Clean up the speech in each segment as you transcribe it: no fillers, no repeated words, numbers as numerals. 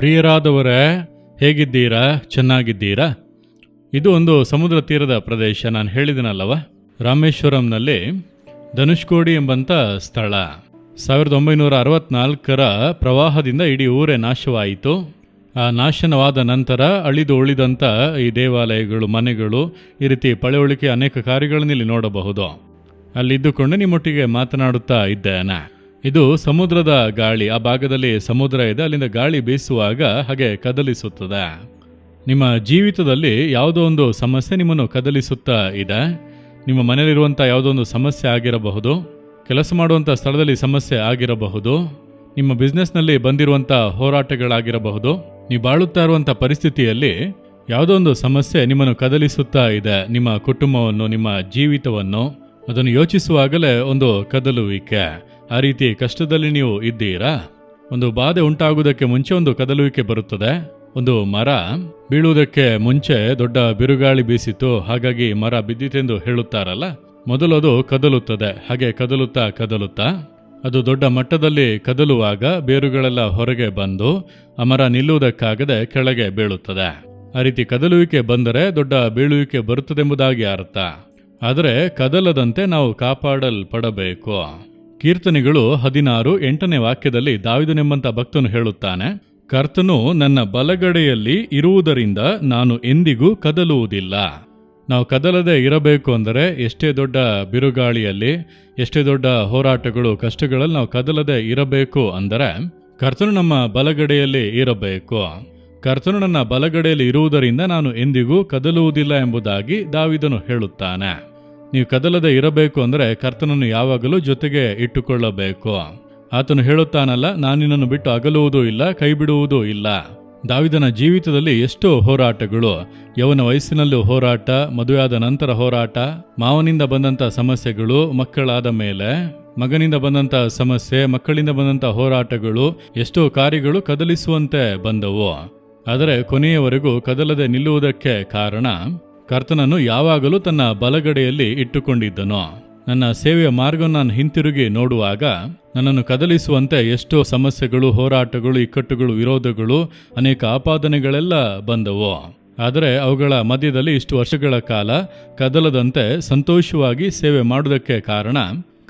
ಪ್ರಿಯರಾದವರೇ, ಹೇಗಿದ್ದೀರಾ? ಚೆನ್ನಾಗಿದ್ದೀರಾ? ಇದು ಒಂದು ಸಮುದ್ರ ತೀರದ ಪ್ರದೇಶ. ನಾನು ಹೇಳಿದನಲ್ಲವ, ರಾಮೇಶ್ವರಂನಲ್ಲಿ ಧನುಷ್ಕೋಡಿ ಎಂಬಂಥ ಸ್ಥಳ. 1964ರ ಪ್ರವಾಹದಿಂದ ಇಡೀ ಊರೇ ನಾಶವಾಯಿತು. ಆ ನಾಶನವಾದ ನಂತರ ಅಳಿದು ಉಳಿದಂಥ ಈ ದೇವಾಲಯಗಳು, ಮನೆಗಳು, ಈ ರೀತಿ ಪಳೆಯುಳಿಕೆ ಅನೇಕ ಕಾರ್ಯಗಳನ್ನು ಇಲ್ಲಿ ನೋಡಬಹುದು. ಅಲ್ಲಿದ್ದುಕೊಂಡು ನಿಮ್ಮೊಟ್ಟಿಗೆ ಮಾತನಾಡುತ್ತಾ ಇದ್ದೇನೆ. ಇದು ಸಮುದ್ರದ ಗಾಳಿ. ಆ ಭಾಗದಲ್ಲಿ ಸಮುದ್ರ ಇದೆ. ಅಲ್ಲಿಂದ ಗಾಳಿ ಬೀಸುವಾಗ ಹಾಗೆ ಕದಲಿಸುತ್ತದೆ. ನಿಮ್ಮ ಜೀವಿತದಲ್ಲಿ ಯಾವುದೋ ಒಂದು ಸಮಸ್ಯೆ ನಿಮ್ಮನ್ನು ಕದಲಿಸುತ್ತಾ ಇದೆ. ನಿಮ್ಮ ಮನೆಯಲ್ಲಿರುವಂಥ ಯಾವುದೋ ಒಂದು ಸಮಸ್ಯೆ ಆಗಿರಬಹುದು, ಕೆಲಸ ಮಾಡುವಂಥ ಸ್ಥಳದಲ್ಲಿ ಸಮಸ್ಯೆ ಆಗಿರಬಹುದು, ನಿಮ್ಮ ಬಿಸ್ನೆಸ್ನಲ್ಲಿ ಬಂದಿರುವಂಥ ಹೋರಾಟಗಳಾಗಿರಬಹುದು. ನೀವು ಬಾಳುತ್ತಾ ಇರುವಂಥ ಪರಿಸ್ಥಿತಿಯಲ್ಲಿ ಯಾವುದೋ ಒಂದು ಸಮಸ್ಯೆ ನಿಮ್ಮನ್ನು ಕದಲಿಸುತ್ತಾ ಇದೆ. ನಿಮ್ಮ ಕುಟುಂಬವನ್ನು, ನಿಮ್ಮ ಜೀವಿತವನ್ನು, ಅದನ್ನು ಯೋಚಿಸುವಾಗಲೇ ಒಂದು ಕದಲುವಿಕೆ. ಆ ರೀತಿ ಕಷ್ಟದಲ್ಲಿ ನೀವು ಇದ್ದೀರಾ? ಒಂದು ಬಾಧೆ ಉಂಟಾಗುವುದಕ್ಕೆ ಮುಂಚೆ ಒಂದು ಕದಲುವಿಕೆ ಬರುತ್ತದೆ. ಒಂದು ಮರ ಬೀಳುವುದಕ್ಕೆ ಮುಂಚೆ ದೊಡ್ಡ ಬಿರುಗಾಳಿ ಬೀಸಿತು, ಹಾಗಾಗಿ ಮರ ಬಿದ್ದಿತೆಂದು ಹೇಳುತ್ತಾರಲ್ಲ. ಮೊದಲು ಅದು ಕದಲುತ್ತದೆ. ಹಾಗೆ ಕದಲುತ್ತಾ ಅದು ದೊಡ್ಡ ಮಟ್ಟದಲ್ಲಿ ಕದಲುವಾಗ ಬೇರುಗಳೆಲ್ಲ ಹೊರಗೆ ಬಂದು ಆ ಮರ ನಿಲ್ಲುವುದಕ್ಕಾಗದೆ ಕೆಳಗೆ ಬೀಳುತ್ತದೆ. ಆ ರೀತಿ ಕದಲುವಿಕೆ ಬಂದರೆ ದೊಡ್ಡ ಬೀಳುವಿಕೆ ಬರುತ್ತದೆಂಬುದಾಗಿ ಅರ್ಥ. ಆದರೆ ಕದಲದಂತೆ ನಾವು ಕಾಪಾಡಲ್ಪಡಬೇಕು. ಕೀರ್ತನೆಗಳು 16:8 ವಾಕ್ಯದಲ್ಲಿ ದಾವೀದನೆಂಬಂಥ ಭಕ್ತನು ಹೇಳುತ್ತಾನೆ, ಕರ್ತನು ನನ್ನ ಬಲಗಡೆಯಲ್ಲಿ ಇರುವುದರಿಂದ ನಾನು ಎಂದಿಗೂ ಕದಲುವುದಿಲ್ಲ. ನಾವು ಕದಲದೆ ಇರಬೇಕು ಅಂದರೆ ಎಷ್ಟೇ ದೊಡ್ಡ ಬಿರುಗಾಳಿಯಲ್ಲಿ, ಎಷ್ಟೇ ದೊಡ್ಡ ಹೋರಾಟಗಳು, ಕಷ್ಟಗಳಲ್ಲಿ ನಾವು ಕದಲದೆ ಇರಬೇಕು ಅಂದರೆ ಕರ್ತನು ನಮ್ಮ ಬಲಗಡೆಯಲ್ಲಿ ಇರಬೇಕು. ಕರ್ತನು ನನ್ನ ಬಲಗಡೆಯಲ್ಲಿ ಇರುವುದರಿಂದ ನಾನು ಎಂದಿಗೂ ಕದಲುವುದಿಲ್ಲ ಎಂಬುದಾಗಿ ದಾವೀದನು ಹೇಳುತ್ತಾನೆ. ನೀವು ಕದಲದೆ ಇರಬೇಕು ಅಂದರೆ ಕರ್ತನನ್ನು ಯಾವಾಗಲೂ ಜೊತೆಗೆ ಇಟ್ಟುಕೊಳ್ಳಬೇಕು. ಆತನು ಹೇಳುತ್ತಾನಲ್ಲ, ನಾನು ನಿನ್ನನ್ನು ಬಿಟ್ಟು ಅಗಲುವುದೂ ಇಲ್ಲ, ಕೈ ಬಿಡುವುದೂ ಇಲ್ಲ. ದಾವೀದನ ಜೀವಿತದಲ್ಲಿ ಎಷ್ಟೋ ಹೋರಾಟಗಳು, ಯೌವನ ವಯಸ್ಸಿನಲ್ಲೂ ಹೋರಾಟ, ಮದುವೆಯಾದ ನಂತರ ಹೋರಾಟ, ಮಾವನಿಂದ ಬಂದಂಥ ಸಮಸ್ಯೆಗಳು, ಮಕ್ಕಳಾದ ಮೇಲೆ ಮಗನಿಂದ ಬಂದಂಥ ಸಮಸ್ಯೆ, ಮಕ್ಕಳಿಂದ ಬಂದಂಥ ಹೋರಾಟಗಳು, ಎಷ್ಟೋ ಕಾರ್ಯಗಳು ಕದಲಿಸುವಂತೆ ಬಂದವು. ಆದರೆ ಕೊನೆಯವರೆಗೂ ಕದಲದೆ ನಿಲ್ಲುವುದಕ್ಕೆ ಕಾರಣ ಕರ್ತನನ್ನು ಯಾವಾಗಲೂ ತನ್ನ ಬಲಗಡೆಯಲ್ಲಿ ಇಟ್ಟುಕೊಂಡಿದ್ದನು. ನನ್ನ ಸೇವೆಯ ಮಾರ್ಗವನ್ನು ನಾನು ಹಿಂತಿರುಗಿ ನೋಡುವಾಗ ನನ್ನನ್ನು ಕದಲಿಸುವಂತೆ ಎಷ್ಟೋ ಸಮಸ್ಯೆಗಳು, ಹೋರಾಟಗಳು, ಇಕ್ಕಟ್ಟುಗಳು, ವಿರೋಧಗಳು, ಅನೇಕ ಆಪಾದನೆಗಳೆಲ್ಲ ಬಂದವು. ಆದರೆ ಅವುಗಳ ಮಧ್ಯದಲ್ಲಿ ಇಷ್ಟು ವರ್ಷಗಳ ಕಾಲ ಕದಲದಂತೆ ಸಂತೋಷವಾಗಿ ಸೇವೆ ಮಾಡುವುದಕ್ಕೆ ಕಾರಣ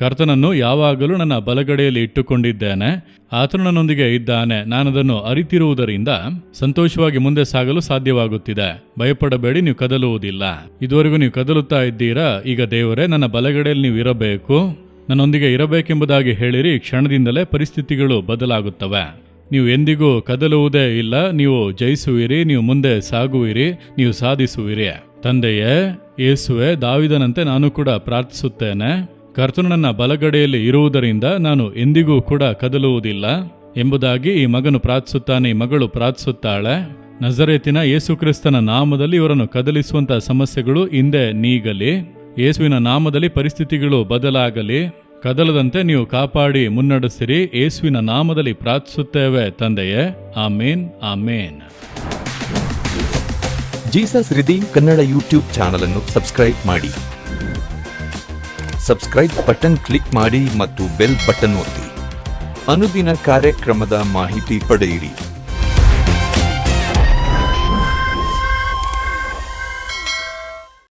ಕರ್ತನನ್ನು ಯಾವಾಗಲೂ ನನ್ನ ಬಲಗಡೆಯಲ್ಲಿ ಇಟ್ಟುಕೊಂಡಿದ್ದೇನೆ. ಆತನು ನನ್ನೊಂದಿಗೆ ಇದ್ದಾನೆ. ನಾನದನ್ನು ಅರಿತಿರುವುದರಿಂದ ಸಂತೋಷವಾಗಿ ಮುಂದೆ ಸಾಗಲು ಸಾಧ್ಯವಾಗುತ್ತಿದೆ. ಭಯಪಡಬೇಡಿ, ನೀವು ಕದಲುವುದಿಲ್ಲ. ಇದುವರೆಗೂ ನೀವು ಕದಲುತ್ತಾ ಇದ್ದೀರಾ. ಈಗ ದೇವರೇ, ನನ್ನ ಬಲಗಡೆಯಲ್ಲಿ ನೀವು ಇರಬೇಕು, ನನ್ನೊಂದಿಗೆ ಇರಬೇಕೆಂಬುದಾಗಿ ಹೇಳಿರಿ. ಕ್ಷಣದಿಂದಲೇ ಪರಿಸ್ಥಿತಿಗಳು ಬದಲಾಗುತ್ತವೆ. ನೀವು ಎಂದಿಗೂ ಕದಲುವುದೇ ಇಲ್ಲ. ನೀವು ಜಯಿಸುವಿರಿ, ನೀವು ಮುಂದೆ ಸಾಗುವಿರಿ, ನೀವು ಸಾಧಿಸುವಿರಿ. ತಂದೆಯೇ, ಯೇಸುವೆ, ದಾವೀದನಂತೆ ನಾನು ಕೂಡ ಪ್ರಾರ್ಥಿಸುತ್ತೇನೆ. ಕರ್ತನು ನನ್ನ ಬಲಗಡೆಯಲ್ಲಿ ಇರುವುದರಿಂದ ನಾನು ಎಂದಿಗೂ ಕೂಡ ಕದಲುವುದಿಲ್ಲ ಎಂಬುದಾಗಿ ಈ ಮಗನು ಪ್ರಾರ್ಥಿಸುತ್ತಾನೆ, ಈ ಮಗಳು ಪ್ರಾರ್ಥಿಸುತ್ತಾಳೆ. ನಜರೇತಿನ ಯೇಸು ಕ್ರಿಸ್ತನ ನಾಮದಲ್ಲಿ ಇವರನ್ನು ಕದಲಿಸುವಂತಹ ಸಮಸ್ಯೆಗಳು ಹಿಂದೆ ನೀಗಲಿ. ಯೇಸುವಿನ ನಾಮದಲ್ಲಿ ಪರಿಸ್ಥಿತಿಗಳು ಬದಲಾಗಲಿ. ಕದಲದಂತೆ ನೀವು ಕಾಪಾಡಿ ಮುನ್ನಡೆಸಿರಿ. ಯೇಸುವಿನ ನಾಮದಲ್ಲಿ ಪ್ರಾರ್ಥಿಸುತ್ತೇವೆ ತಂದೆಯೇ. ಆಮೇನ್, ಆಮೇನ್. ಜೀಸಸ್ ರಿದೀಮ್ ಕನ್ನಡ ಯೂಟ್ಯೂಬ್ ಚಾನಲ್ ಅನ್ನು ಸಬ್ಸ್ಕ್ರೈಬ್ ಮಾಡಿ. ಸಬ್ಸ್ಕ್ರೈಬ್ ಬಟನ್ ಕ್ಲಿಕ್ ಮಾಡಿ ಮತ್ತು ಬೆಲ್ ಬಟನ್ ಒತ್ತಿ. ಅನುದಿನ ಕಾರ್ಯಕ್ರಮದ ಮಾಹಿತಿ ಪಡೆಯಿರಿ.